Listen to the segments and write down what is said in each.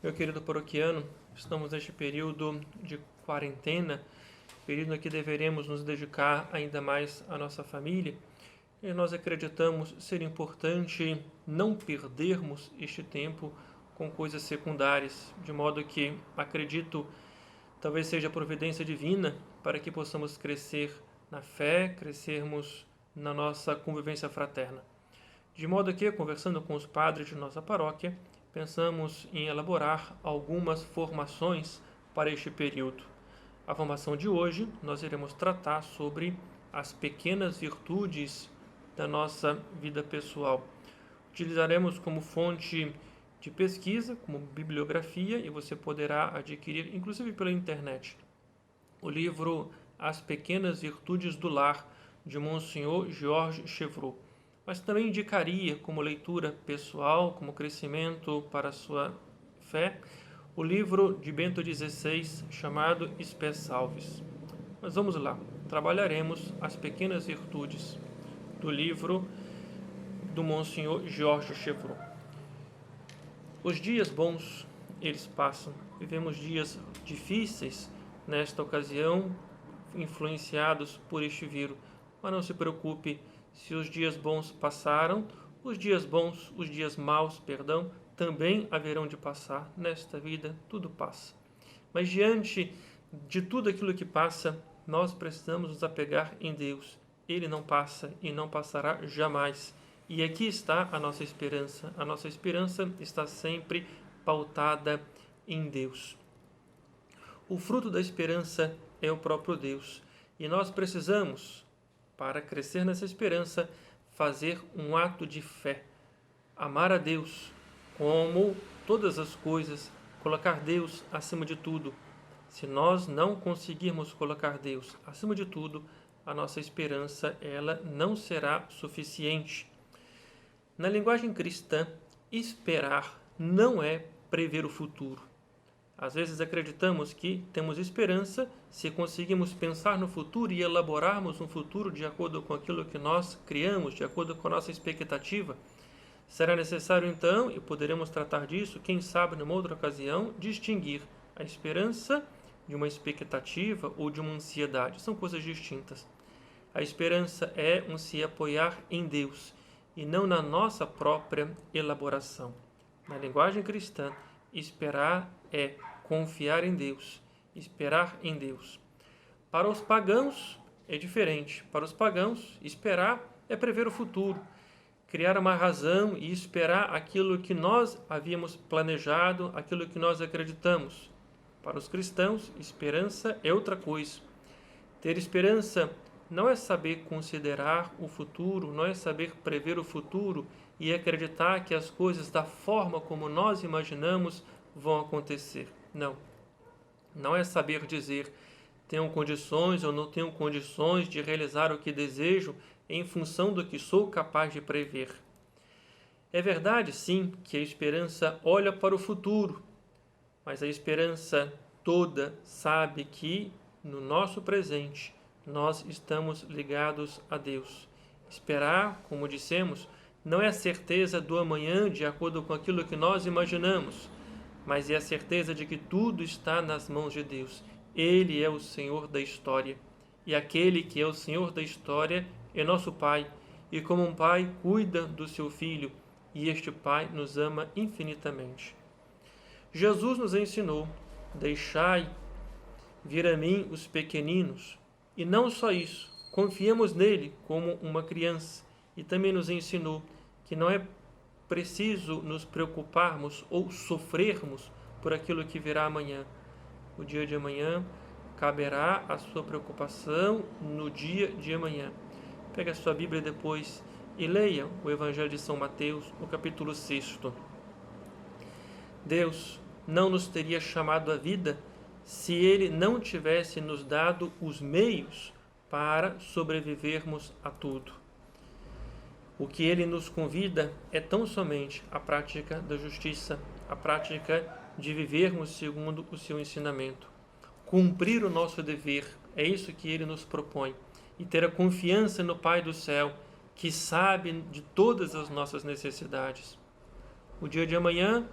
Meu querido paroquiano, estamos neste período de quarentena, período em que deveremos nos dedicar ainda mais à nossa família, e nós acreditamos ser importante não perdermos este tempo com coisas secundárias, de modo que acredito talvez seja a providência divina para que possamos crescer na fé, crescermos na nossa convivência fraterna. De modo que, conversando com os padres de nossa paróquia, pensamos em elaborar algumas formações para este período. A formação de hoje, nós iremos tratar sobre as pequenas virtudes da nossa vida pessoal. Utilizaremos como fonte de pesquisa, como bibliografia, e você poderá adquirir, inclusive pela internet, o livro As Pequenas Virtudes do Lar, de Monsenhor Georges Chevreul. Mas também indicaria como leitura pessoal, como crescimento para a sua fé, o livro de Bento XVI chamado Spes Salvis. Mas vamos lá, trabalharemos as pequenas virtudes do livro do Monsenhor Georges Chevreul. Os dias bons, eles passam. Vivemos dias difíceis nesta ocasião, influenciados por este vírus. Mas não se preocupe, se os dias bons passaram, os dias maus, também haverão de passar. Nesta vida, tudo passa. Mas diante de tudo aquilo que passa, nós precisamos nos apegar em Deus. Ele não passa e não passará jamais. E aqui está a nossa esperança. A nossa esperança está sempre pautada em Deus. O fruto da esperança é o próprio Deus. E nós precisamos, para crescer nessa esperança, fazer um ato de fé. Amar a Deus como todas as coisas, colocar Deus acima de tudo. Se nós não conseguirmos colocar Deus acima de tudo, a nossa esperança ela não será suficiente. Na linguagem cristã, esperar não é prever o futuro. Às vezes acreditamos que temos esperança se conseguimos pensar no futuro e elaborarmos um futuro de acordo com aquilo que nós criamos, de acordo com a nossa expectativa. Será necessário então, e poderemos tratar disso, quem sabe numa outra ocasião, distinguir a esperança de uma expectativa ou de uma ansiedade. São coisas distintas. A esperança é um se apoiar em Deus e não na nossa própria elaboração. Na linguagem cristã, esperar é confiar em Deus, esperar em Deus. Para os pagãos é diferente. Para os pagãos, esperar é prever o futuro, criar uma razão e esperar aquilo que nós havíamos planejado, aquilo que nós acreditamos. Para os cristãos, esperança é outra coisa. Ter esperança não é saber considerar o futuro, não é saber prever o futuro e acreditar que as coisas da forma como nós imaginamos vão acontecer. Não. Não é saber dizer tenho condições ou não tenho condições de realizar o que desejo em função do que sou capaz de prever. É verdade, sim, que a esperança olha para o futuro, mas a esperança toda sabe que no nosso presente nós estamos ligados a Deus. Esperar, como dissemos, não é a certeza do amanhã de acordo com aquilo que nós imaginamos, mas é a certeza de que tudo está nas mãos de Deus. Ele é o Senhor da história. E aquele que é o Senhor da história é nosso Pai. E como um pai cuida do seu filho, e este Pai nos ama infinitamente. Jesus nos ensinou: deixai vir a mim os pequeninos. E não só isso, confiemos nele como uma criança. E também nos ensinou que não é preciso nos preocuparmos ou sofrermos por aquilo que virá amanhã. O dia de amanhã caberá a sua preocupação no dia de amanhã. Pega a sua Bíblia depois e leia o Evangelho de São Mateus, no capítulo 6. Deus não nos teria chamado à vida se Ele não tivesse nos dado os meios para sobrevivermos a tudo. O que Ele nos convida é tão somente a prática da justiça, a prática de vivermos segundo o seu ensinamento. Cumprir o nosso dever, é isso que Ele nos propõe. E ter a confiança no Pai do céu, que sabe de todas as nossas necessidades. O dia de amanhã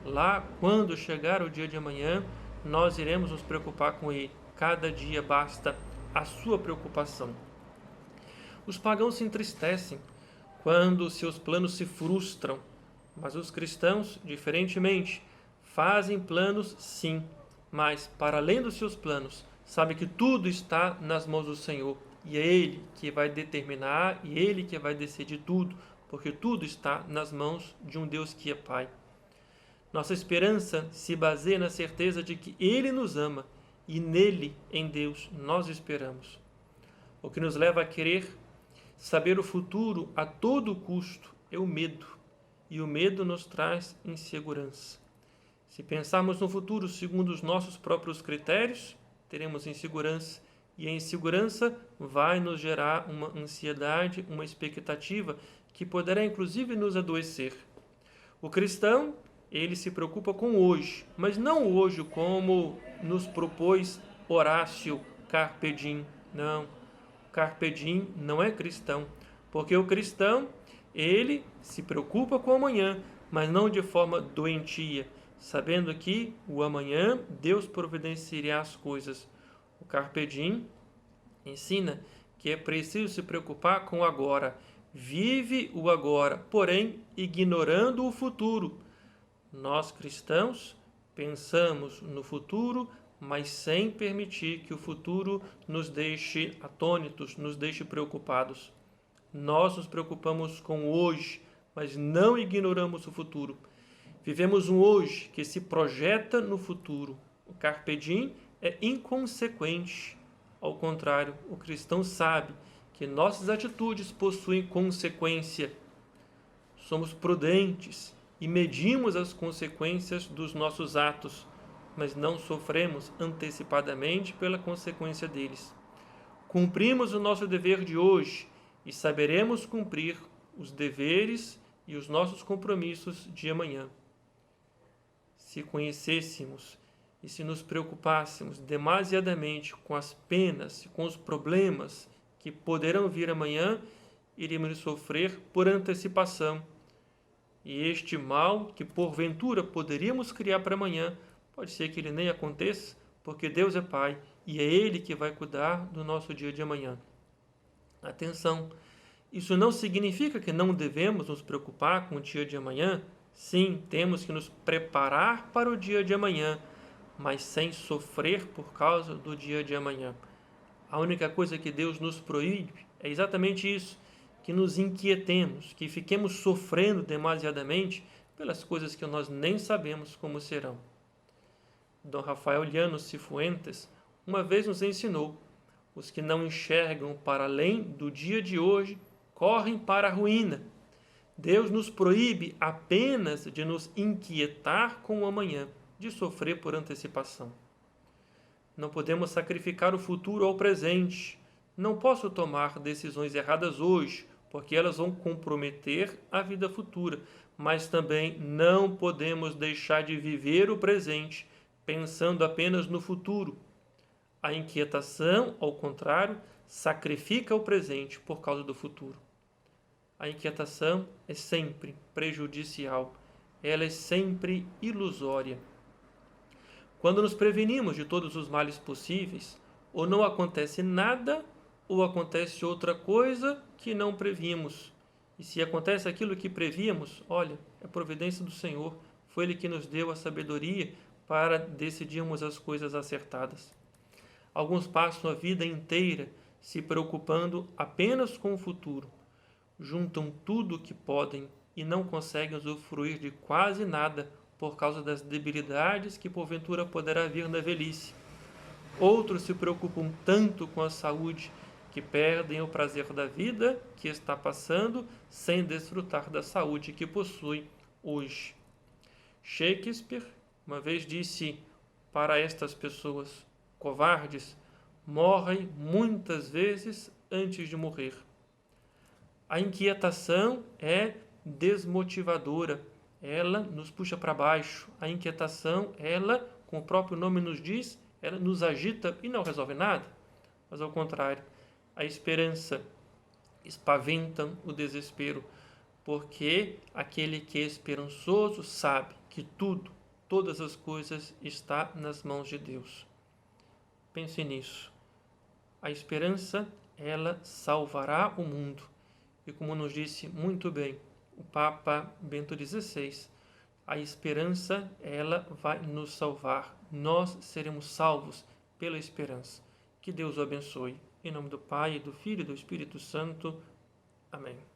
Lá, quando chegar o dia de amanhã, nós iremos nos preocupar com ele. Cada dia basta a sua preocupação. Os pagãos se entristecem quando seus planos se frustram, mas os cristãos, diferentemente, fazem planos sim, mas para além dos seus planos, sabe que tudo está nas mãos do Senhor e é Ele que vai determinar e Ele que vai decidir tudo, porque tudo está nas mãos de um Deus que é Pai. Nossa esperança se baseia na certeza de que Ele nos ama e nele, em Deus, nós esperamos. O que nos leva a querer saber o futuro a todo custo é o medo, e o medo nos traz insegurança. Se pensarmos no futuro segundo os nossos próprios critérios, teremos insegurança, e a insegurança vai nos gerar uma ansiedade, uma expectativa que poderá inclusive nos adoecer. O cristão, ele se preocupa com hoje, mas não hoje como nos propôs Horácio Carpe Diem. Não, Carpe Diem não é cristão, porque o cristão, ele se preocupa com o amanhã, mas não de forma doentia, sabendo que o amanhã Deus providenciará as coisas. O Carpe Diem ensina que é preciso se preocupar com o agora. Vive o agora, porém ignorando o futuro. Nós cristãos pensamos no futuro, mas sem permitir que o futuro nos deixe atônitos, nos deixe preocupados. Nós nos preocupamos com o hoje, mas não ignoramos o futuro. Vivemos um hoje que se projeta no futuro. O Carpe Diem é inconsequente. Ao contrário, o cristão sabe que nossas atitudes possuem consequência. Somos prudentes e medimos as consequências dos nossos atos, mas não sofremos antecipadamente pela consequência deles. Cumprimos o nosso dever de hoje e saberemos cumprir os deveres e os nossos compromissos de amanhã. Se conhecêssemos e se nos preocupássemos demasiadamente com as penas e com os problemas que poderão vir amanhã, iríamos sofrer por antecipação. E este mal que porventura poderíamos criar para amanhã, pode ser que ele nem aconteça, porque Deus é Pai e é Ele que vai cuidar do nosso dia de amanhã. Atenção, isso não significa que não devemos nos preocupar com o dia de amanhã. Sim, temos que nos preparar para o dia de amanhã, mas sem sofrer por causa do dia de amanhã. A única coisa que Deus nos proíbe é exatamente isso, que nos inquietemos, que fiquemos sofrendo demasiadamente pelas coisas que nós nem sabemos como serão. Dom Rafael Llanos Cifuentes uma vez nos ensinou: os que não enxergam para além do dia de hoje correm para a ruína. Deus nos proíbe apenas de nos inquietar com o amanhã, de sofrer por antecipação. Não podemos sacrificar o futuro ao presente. Não posso tomar decisões erradas hoje, porque elas vão comprometer a vida futura, mas também não podemos deixar de viver o presente, pensando apenas no futuro. A inquietação, ao contrário, sacrifica o presente por causa do futuro. A inquietação é sempre prejudicial, ela é sempre ilusória. Quando nos prevenimos de todos os males possíveis, ou não acontece nada, ou acontece outra coisa que não previmos. E se acontece aquilo que prevíamos, olha, é providência do Senhor, foi Ele que nos deu a sabedoria para decidirmos as coisas acertadas. Alguns passam a vida inteira se preocupando apenas com o futuro. Juntam tudo o que podem e não conseguem usufruir de quase nada por causa das debilidades que porventura poderá vir na velhice. Outros se preocupam tanto com a saúde que perdem o prazer da vida que está passando sem desfrutar da saúde que possui hoje. Shakespeare uma vez disse para estas pessoas covardes: morrem muitas vezes antes de morrer. A inquietação é desmotivadora, ela nos puxa para baixo. A inquietação, ela, como o próprio nome nos diz, ela nos agita e não resolve nada. Mas ao contrário, a esperança espaventa o desespero, porque aquele que é esperançoso sabe que tudo, todas as coisas está nas mãos de Deus. Pense nisso. A esperança, ela salvará o mundo. E como nos disse muito bem o Papa Bento XVI, a esperança, ela vai nos salvar. Nós seremos salvos pela esperança. Que Deus o abençoe. Em nome do Pai, do Filho e do Espírito Santo. Amém.